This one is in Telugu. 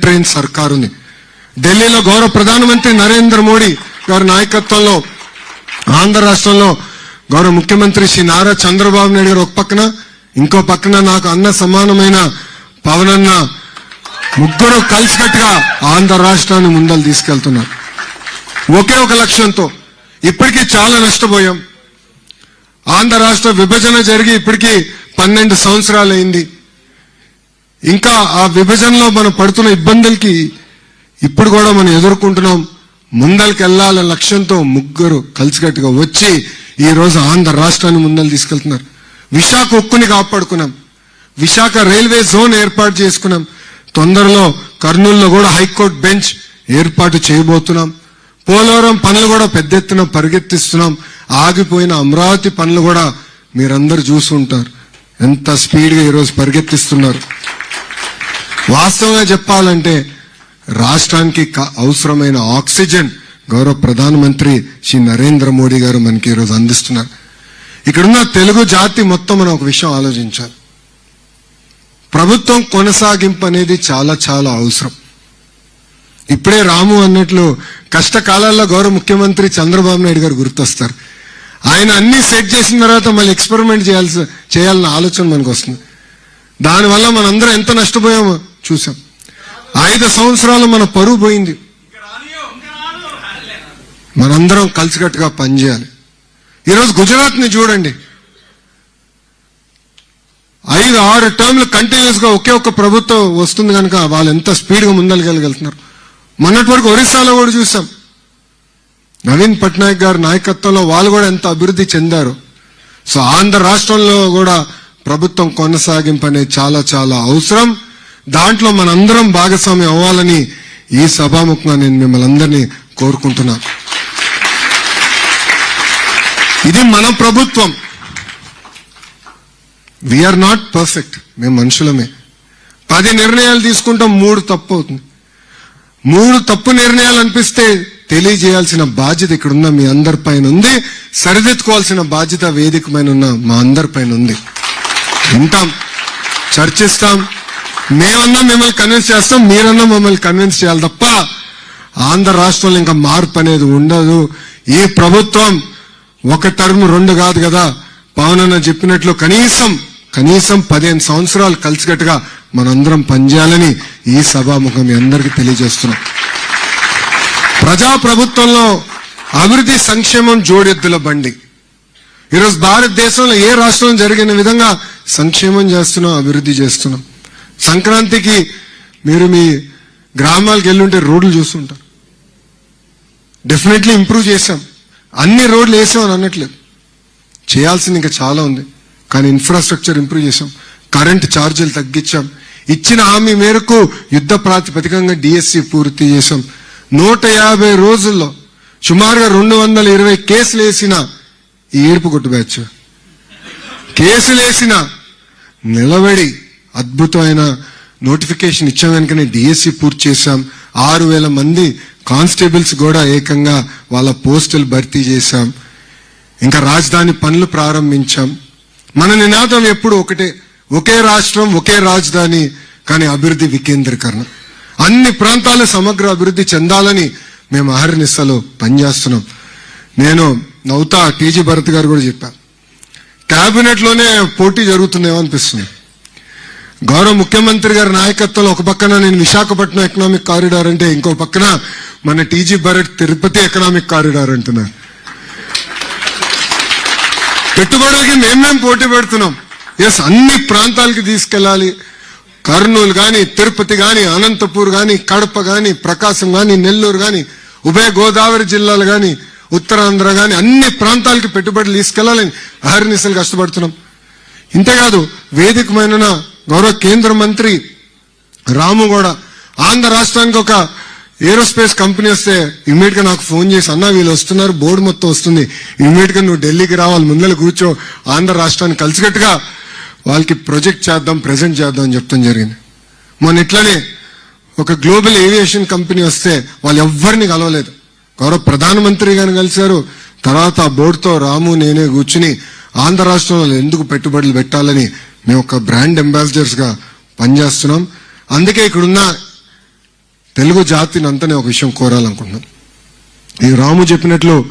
ట్రైన్ సర్కార్ ఉంది. ఢిల్లీలో గౌరవ ప్రధానమంత్రి నరేంద్ర మోడీ గారి నాయకత్వంలో ఆంధ్ర రాష్ట్రంలో గౌరవ ముఖ్యమంత్రి శ్రీ నారా చంద్రబాబు నాయుడు గారు ఒక పక్కన, ఇంకో పక్కన నాకు అన్న సమానమైన పవన్ అన్న, ముగ్గురు కలిసికట్టుగా ఆంధ్ర రాష్ట్రాన్ని ముందలు తీసుకెళ్తున్నారు ఒకే ఒక లక్ష్యంతో. ఇప్పటికీ చాలా నష్టపోయాం. ఆంధ్ర రాష్ట్ర విభజన జరిగి ఇప్పటికీ 12 సంవత్సరాలు అయింది. ఇంకా ఆ విభజనలో మనం పడుతున్న ఇబ్బందులకి ఇప్పుడు కూడా మనం ఎదుర్కొంటున్నాం. ముందరికి వెళ్లాలనే లక్ష్యంతో ముగ్గురు కలిసికట్టుగా వచ్చి ఈ రోజు ఆంధ్ర రాష్ట్రాన్ని ముందలు తీసుకెళ్తున్నారు. విశాఖ ఉక్కుని కాపాడుకున్నాం. విశాఖ రైల్వే జోన్ ఏర్పాటు చేసుకున్నాం. తొందరలో కర్నూలులో కూడా హైకోర్టు బెంచ్ ఏర్పాటు చేయబోతున్నాం. పోలవరం పనులు కూడా పెద్ద ఎత్తున పరిగెత్తిస్తున్నాం. ఆగిపోయిన అమరావతి పనులు కూడా మీరందరూ చూసుంటారు ఎంత స్పీడ్ గా ఈరోజు పరిగెత్తిస్తున్నారు. వాస్తవంగా చెప్పాలంటే రాష్ట్రానికి అవసరమైన ఆక్సిజన్ గౌరవ ప్రధానమంత్రి శ్రీ నరేంద్ర మోడీ గారు మనకి ఈరోజు అందిస్తున్నారు. ఇక్కడున్న తెలుగు జాతి మొత్తం మనం ఒక విషయం ఆలోచించాలి. ప్రభుత్వం కొనసాగింపు అనేది చాలా చాలా అవసరం. ఇప్పుడే రాము అన్నట్లు కష్టకాలాల్లో గౌరవ ముఖ్యమంత్రి చంద్రబాబు నాయుడు గారు గుర్తొస్తారు. ఆయన అన్ని సెట్ చేసిన తర్వాత మళ్ళీ ఎక్స్పెరిమెంట్ చేయాలన్న ఆలోచన మనకు వస్తుంది. దానివల్ల మనందరం ఎంత నష్టపోయామో చూసాం. 5 సంవత్సరాలు మన పరువు పోయింది. మనందరం కలిసికట్టుగా పనిచేయాలి. ఈరోజు గుజరాత్ ని చూడండి, 5-6 టర్మ్లు కంటిన్యూస్ గా ఒకే ఒక్క ప్రభుత్వం వస్తుంది కనుక వాళ్ళు ఎంత స్పీడ్ గా ముందరగలుగుతున్నారు. మొన్నటి వరకు ఒరిస్సాలో కూడా చూసాం. నవీన్ పట్నాయక్ గారి నాయకత్వంలో వాళ్ళు కూడా ఎంత అభివృద్ధి చెందారు. సో ఆంధ్ర రాష్ట్రంలో కూడా ప్రభుత్వం కొనసాగింపు అనేది చాలా చాలా అవసరం. దాంట్లో మనందరం భాగస్వామ్యం అవ్వాలని ఈ సభాముఖంగా నేను మిమ్మల్ని అందరినీ కోరుకుంటున్నాను. ఇది మన ప్రభుత్వం. We're not perfect. మేము మనుషులమే. 10 నిర్ణయాలు తీసుకుంటాం, 3 తప్పు అవుతుంది. 3 తప్పు నిర్ణయాలు అనిపిస్తే తెలియజేయాల్సిన బాధ్యత ఇక్కడున్న మీ అందరిపైన ఉంది. సరిదిద్దుకోవాల్సిన బాధ్యత వేదిక పైన ఉన్న మా అందరిపైన ఉంది. వింటాం, చర్చిస్తాం. మేమన్నా మిమ్మల్ని కన్విన్స్ చేస్తాం, మీరన్నా మమ్మల్ని కన్విన్స్ చేయాలి తప్ప ఆంధ్ర రాష్ట్రంలో ఇంకా మార్పు అనేది ఉండదు. ఈ ప్రభుత్వం 1 టర్మ్ 2 కాదు కదా, పవన్ అన్న చెప్పినట్లు కనీసం 15 సంవత్సరాలు కలిసికట్టుగా మనందరం పనిచేయాలని ఈ సభాముఖం మీ అందరికీ తెలియజేస్తున్నాం. ప్రజాప్రభుత్వంలో అభివృద్ధి సంక్షేమం జోడెద్దుల బండి. ఈరోజు భారతదేశంలో ఏ రాష్ట్రం జరిగిన విధంగా సంక్షేమం చేస్తున్నాం, అభివృద్ధి చేస్తున్నాం. సంక్రాంతికి మీరు మీ గ్రామాలకు వెళ్ళుంటే రోడ్లు చూస్తుంటారు. డెఫినెట్లీ ఇంప్రూవ్ చేశాం. అన్ని రోడ్లు వేసామని అనట్లేదు, చేయాల్సింది ఇంకా చాలా ఉంది. కానీ ఇన్ఫ్రాస్ట్రక్చర్ ఇంప్రూవ్ చేశాం, కరెంట్ ఛార్జీలు తగ్గించాం, ఇచ్చిన హామీ మేరకు యుద్ధ ప్రాతిపదికంగా డిఎస్సి పూర్తి చేశాం. 150 రోజుల్లో సుమారుగా 220 కేసులు వేసిన ఈ ఏడుపు కొట్టు బ్యాచ్ కేసులు వేసిన నిలబడి అద్భుతమైన నోటిఫికేషన్ ఇచ్చాం. వెనుకనే డిఎస్సి పూర్తి చేశాం. 6,000 మంది కానిస్టేబుల్స్ కూడా ఏకంగా వాళ్ళ పోస్టులు భర్తీ చేశాం. ఇంకా రాజధాని పనులు ప్రారంభించాం. మన నినాదం ఎప్పుడు ఒకటే, ఒకే రాష్ట్రం ఒకే రాజధాని, కానీ అభివృద్ధి వికేంద్రీకరణ. అన్ని ప్రాంతాలు సమగ్ర అభివృద్ధి చెందాలని మేము అహర్నిశలో పనిచేస్తున్నాం. నేను నవ్వుతా టీజీ భరత్ గారు కూడా చెప్పారు, కేబినెట్ లోనే పోటీ జరుగుతుందేమో అనిపిస్తుంది. గౌరవ ముఖ్యమంత్రి గారి నాయకత్వంలో ఒక పక్కన నేను విశాఖపట్నం ఎకనామిక్ కారిడార్ అంటే, ఇంకో పక్కన మన TG Bharat Tirupati economic corridor అంటున్నారు. పెట్టుబడులకి మేమేం పోటీ పెడుతున్నాం. ఎస్, అన్ని ప్రాంతాలకి తీసుకెళ్లాలి. కర్నూలు గాని, తిరుపతి గాని, అనంతపూర్ గాని, కడప గాని, ప్రకాశం గాని, నెల్లూరు గాని, ఉభయ గోదావరి జిల్లాలు గాని, ఉత్తరాంధ్ర గాని, అన్ని ప్రాంతాలకి పెట్టుబడులు తీసుకెళ్లాలని అహర్నిశలు కష్టపడుతున్నాం. ఇంతేకాదు, వేదికమైన గౌరవ కేంద్ర మంత్రి రాము కూడా ఆంధ్ర రాష్ట్రానికి ఒక ఏరోస్పేస్ కంపెనీ వస్తే ఇమ్మీడియట్ గా నాకు ఫోన్ చేసి, అన్నా వీళ్ళు వస్తున్నారు, బోర్డు మొత్తం వస్తుంది, ఇమ్మీడియట్ గా నువ్వు ఢిల్లీకి రావాలి, ముందర కూర్చో, ఆంధ్ర రాష్ట్రాన్ని కలిసికట్టుగా వాళ్ళకి ప్రొజెక్ట్ చేద్దాం, ప్రెజెంట్ చేద్దాం అని చెప్తాం జరిగింది. మొన్న ఇట్లనే ఒక గ్లోబల్ ఏవియేషన్ కంపెనీ వస్తే వాళ్ళు ఎవ్వరిని కలవలేదు, గౌరవ ప్రధానమంత్రి గారిని కలిశారు. తర్వాత ఆ బోర్డుతో రాము నేనే కూర్చుని ఆంధ్ర రాష్ట్రంలో ఎందుకు పెట్టుబడులు పెట్టాలని మేము ఒక బ్రాండ్ అంబాసిడర్స్ గా పనిచేస్తున్నాం. అందుకే ఇక్కడున్న తెలుగు జాతిని అంతనే ఒక విషయం కోరాలనుకుంటున్నాం. ఈ రాము చెప్పినట్లు